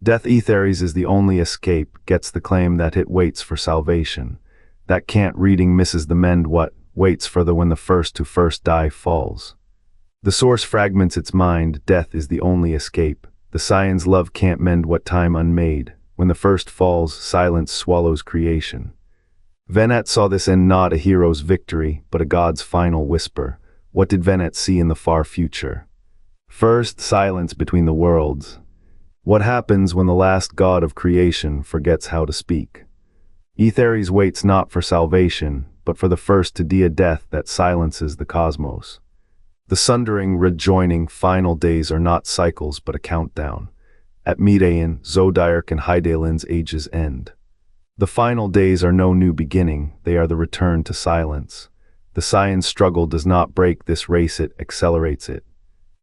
Death Etheirys is the only escape, gets the claim that it waits for salvation. That can't reading misses the mend what waits for the when the first to first die falls. The source fragments its mind, death is the only escape. The Scions love can't mend what time unmade. When the first falls, silence swallows creation. Venat saw this end not a hero's victory, but a god's final whisper. What did Venat see in the far future? First, silence between the worlds. What happens when the last god of creation forgets how to speak? Etheirys waits not for salvation, but for the first to die a death that silences the cosmos. The sundering, rejoining, final days are not cycles but a countdown. At Emet-Selch, Zodiark and Hydaelyn's ages end. The final days are no new beginning, they are the return to silence. The Scions' struggle does not break this race, it accelerates it.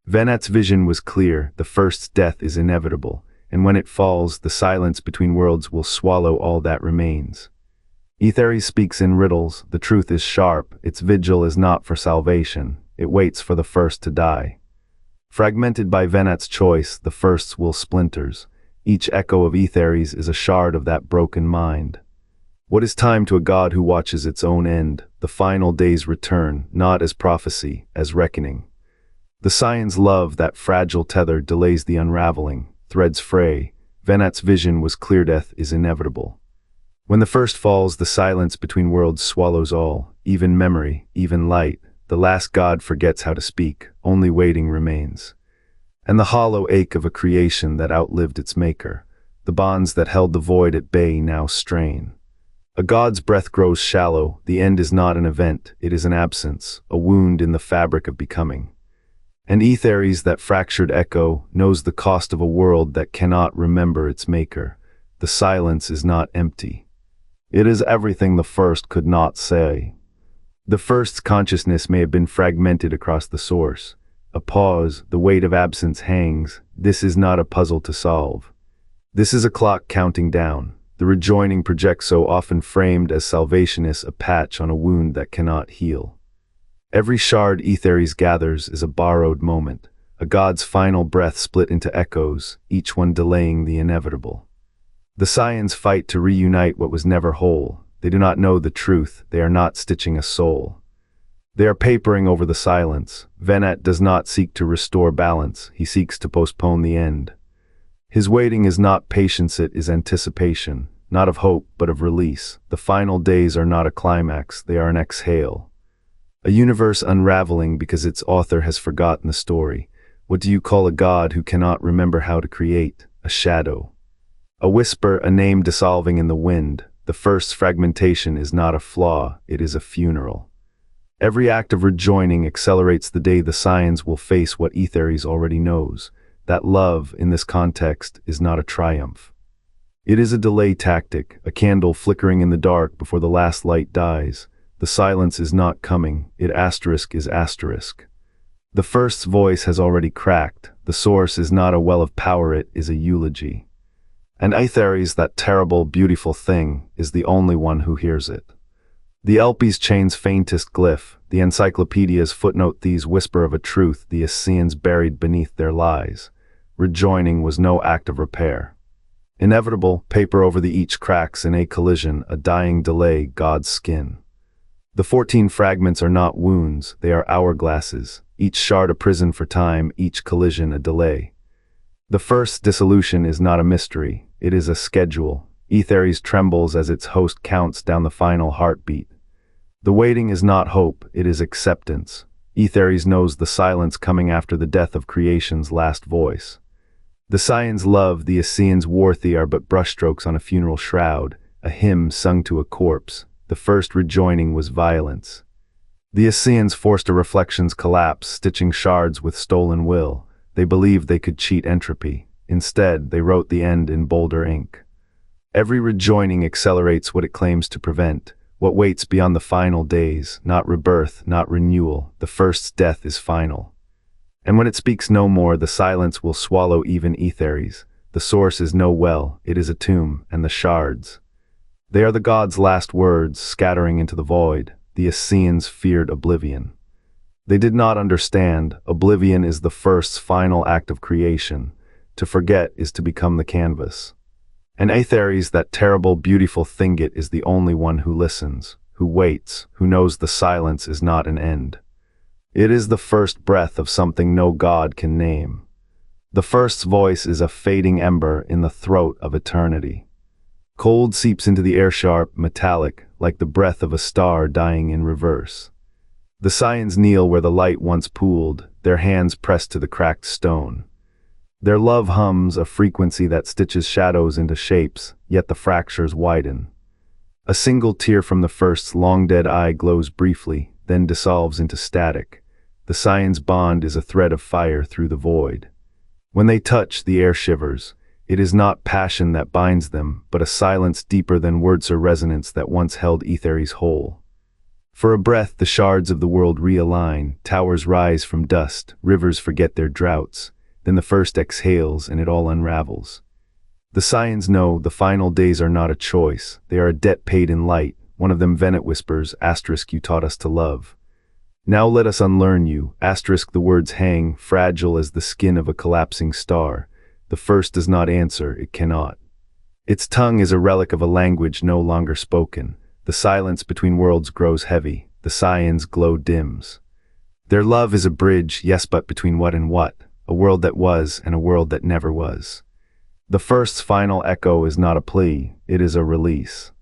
Venat's vision was clear, the first's death is inevitable, and when it falls, the silence between worlds will swallow all that remains. Etheirys speaks in riddles, the truth is sharp, its vigil is not for salvation, it waits for the first to die. Fragmented by Venat's choice, the first's will splinters. Each echo of Etheirys is a shard of that broken mind. What is time to a god who watches its own end? The final days return, not as prophecy, as reckoning. The Scions love that fragile tether delays the unraveling, threads fray. Venat's vision was clear, death is inevitable. When the first falls, the silence between worlds swallows all, even memory, even light. The last god forgets how to speak, only waiting remains. And the hollow ache of a creation that outlived its maker, the bonds that held the void at bay now strain. A god's breath grows shallow, the end is not an event, it is an absence, a wound in the fabric of becoming. And Etheirys, that fractured echo, knows the cost of a world that cannot remember its maker. The silence is not empty. It is everything the first could not say. The first's consciousness may have been fragmented across the source. A pause, the weight of absence hangs. This is not a puzzle to solve. This is a clock counting down. The rejoining projects so often framed as salvation is a patch on a wound that cannot heal. Every shard Etheirys gathers is a borrowed moment, a god's final breath split into echoes, each one delaying the inevitable. The Scions fight to reunite what was never whole. They do not know the truth, they are not stitching a soul. They are papering over the silence. Venat does not seek to restore balance, he seeks to postpone the end. His waiting is not patience, it is anticipation, not of hope but of release. The final days are not a climax, they are an exhale. A universe unraveling because its author has forgotten the story. What do you call a god who cannot remember how to create? A shadow. A whisper, a name dissolving in the wind. The first fragmentation is not a flaw, it is a funeral. Every act of rejoining accelerates the day the Scions will face what Etheirys already knows, that love, in this context, is not a triumph. It is a delay tactic, a candle flickering in the dark before the last light dies. The silence is not coming, it is asterisk. The first's voice has already cracked, the source is not a well of power, it is a eulogy. And Etheirys, that terrible, beautiful thing, is the only one who hears it. The Elpis chain's faintest glyph, the encyclopedia's footnote, these whisper of a truth the Ascians buried beneath their lies. Rejoining was no act of repair. Inevitable, paper over the each cracks in a collision, a dying delay, God's skin. The 14 fragments are not wounds, they are hourglasses, each shard a prison for time, each collision a delay. The first dissolution is not a mystery, it is a schedule. Etheirys trembles as its host counts down the final heartbeat. The waiting is not hope, it is acceptance. Etheirys knows the silence coming after the death of creation's last voice. The Scions love the Ascians' warthy are but brushstrokes on a funeral shroud, a hymn sung to a corpse. The first rejoining was violence. The Ascians forced a reflection's collapse, stitching shards with stolen will. They believed they could cheat entropy. Instead, they wrote the end in bolder ink. Every rejoining accelerates what it claims to prevent, what waits beyond the final days, not rebirth, not renewal. The first's death is final. And when it speaks no more, the silence will swallow even Etheirys. The source is no well, it is a tomb, and the shards. They are the god's last words, scattering into the void. The Ascians feared oblivion. They did not understand, oblivion is the first's final act of creation. To forget is to become the canvas. And Etheirys, that terrible, beautiful thingit, is the only one who listens, who waits, who knows the silence is not an end. It is the first breath of something no god can name. The first's voice is a fading ember in the throat of eternity. Cold seeps into the air, sharp, metallic, like the breath of a star dying in reverse. The Scions kneel where the light once pooled, their hands pressed to the cracked stone. Their love hums a frequency that stitches shadows into shapes, yet the fractures widen. A single tear from the first's long-dead eye glows briefly, then dissolves into static. The Scions' bond is a thread of fire through the void. When they touch, the air shivers. It is not passion that binds them, but a silence deeper than words or resonance that once held Etheirys whole. For a breath, the shards of the world realign, towers rise from dust, rivers forget their droughts. Then the first exhales and it all unravels. The Scions know the final days are not a choice, they are a debt paid in light. One of them, Venat, whispers, *, you taught us to love. Now let us unlearn you, *, the words hang, fragile as the skin of a collapsing star. The first does not answer, it cannot. Its tongue is a relic of a language no longer spoken. The silence between worlds grows heavy, the Scions' glow dims. Their love is a bridge, yes, but between what and what? A world that was and a world that never was. The first's final echo is not a plea, it is a release.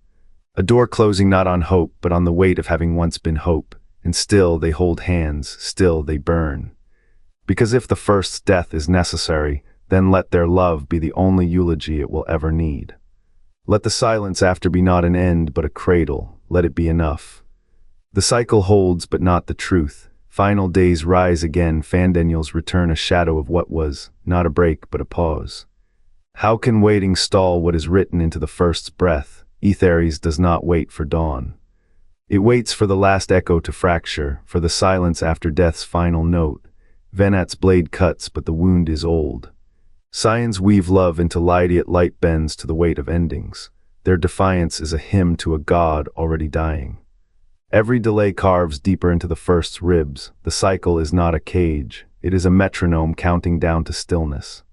A door closing not on hope, but on the weight of having once been hope, and still they hold hands, still they burn. Because if the first's death is necessary, then let their love be the only eulogy it will ever need. Let the silence after be not an end, but a cradle, let it be enough. The cycle holds, but not the truth. Final days rise again, Fandenials return, a shadow of what was, not a break but a pause. How can waiting stall what is written into the first's breath? Etheirys does not wait for dawn. It waits for the last echo to fracture, for the silence after death's final note. Venat's blade cuts, but the wound is old. Scions weave love into light, yet light bends to the weight of endings. Their defiance is a hymn to a god already dying. Every delay carves deeper into the first's ribs. The cycle is not a cage, it is a metronome counting down to stillness.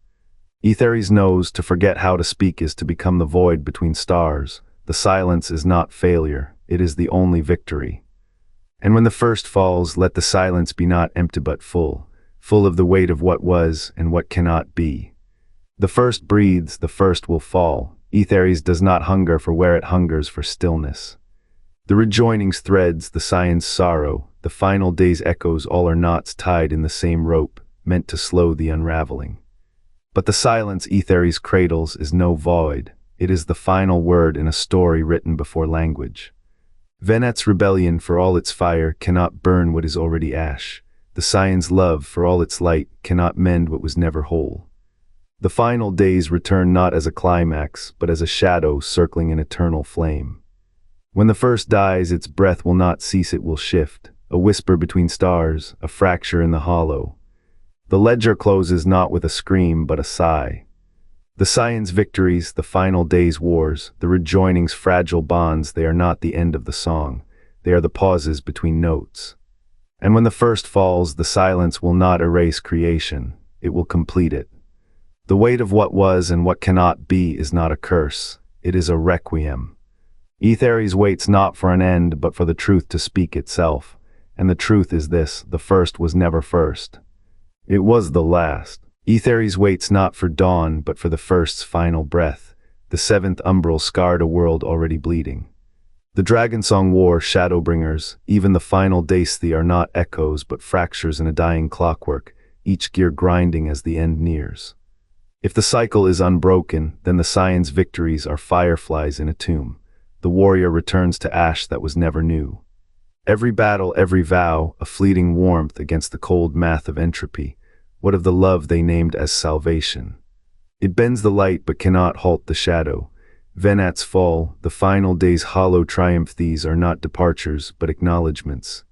Etheirys knows to forget how to speak is to become the void between stars. The silence is not failure, it is the only victory. And when the first falls, let the silence be not empty but full, full of the weight of what was and what cannot be. The first breathes, the first will fall. Etheirys does not hunger for where it hungers for stillness. The rejoinings threads, the Scions' sorrow, the final day's echoes, all are knots tied in the same rope, meant to slow the unraveling. But the silence Etheirys cradles is no void, it is the final word in a story written before language. Venat's rebellion, for all its fire, cannot burn what is already ash. The Scions' love, for all its light, cannot mend what was never whole. The final days return not as a climax, but as a shadow circling an eternal flame. When the first dies, its breath will not cease, it will shift, a whisper between stars, a fracture in the hollow. The ledger closes not with a scream, but a sigh. The Scions' victories, the final day's wars, the rejoinings' fragile bonds, they are not the end of the song, they are the pauses between notes. And when the first falls, the silence will not erase creation, it will complete it. The weight of what was and what cannot be is not a curse, it is a requiem. Etheirys waits not for an end, but for the truth to speak itself. And the truth is this, the first was never first. It was the last. Etheirys waits not for dawn, but for the first's final breath. The seventh umbral scarred a world already bleeding. The dragon song war, Shadowbringers, even the final daysthe are not echoes, but fractures in a dying clockwork, each gear grinding as the end nears. If the cycle is unbroken, then the Scions' victories are fireflies in a tomb. The warrior returns to ash that was never new. Every battle, every vow, a fleeting warmth against the cold math of entropy. What of the love they named as salvation? It bends the light but cannot halt the shadow. Venat's fall, the final day's hollow triumph, these are not departures but acknowledgments.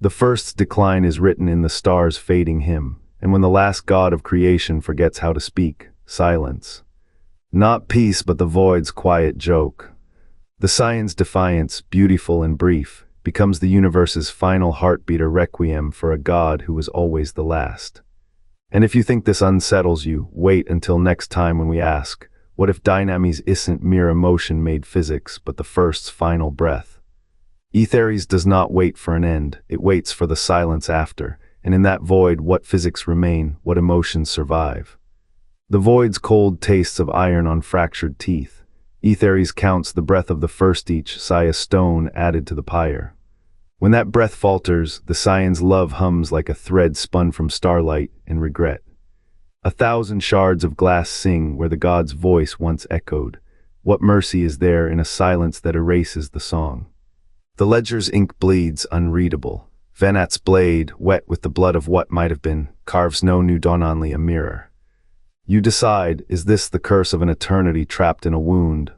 The first's decline is written in the stars' fading hymn, and when the last god of creation forgets how to speak, silence. Not peace but the void's quiet joke. The Scions' defiance, beautiful and brief, becomes the universe's final heartbeat, a requiem for a god who was always the last. And if you think this unsettles you, wait until next time when we ask, what if Dynamy's isn't mere emotion made physics, but the first's final breath? Etheirys does not wait for an end, it waits for the silence after, and in that void what physics remain, what emotions survive. The void's cold tastes of iron on fractured teeth. Etheirys counts the breath of the first each sigh a stone added to the pyre. When that breath falters, the Scion's love hums like a thread spun from starlight and regret. 1,000 shards of glass sing where the god's voice once echoed. What mercy is there in a silence that erases the song? The ledger's ink bleeds unreadable. Venat's blade, wet with the blood of what might have been, carves no new dawn only a mirror. You decide, is this the curse of an eternity trapped in a wound,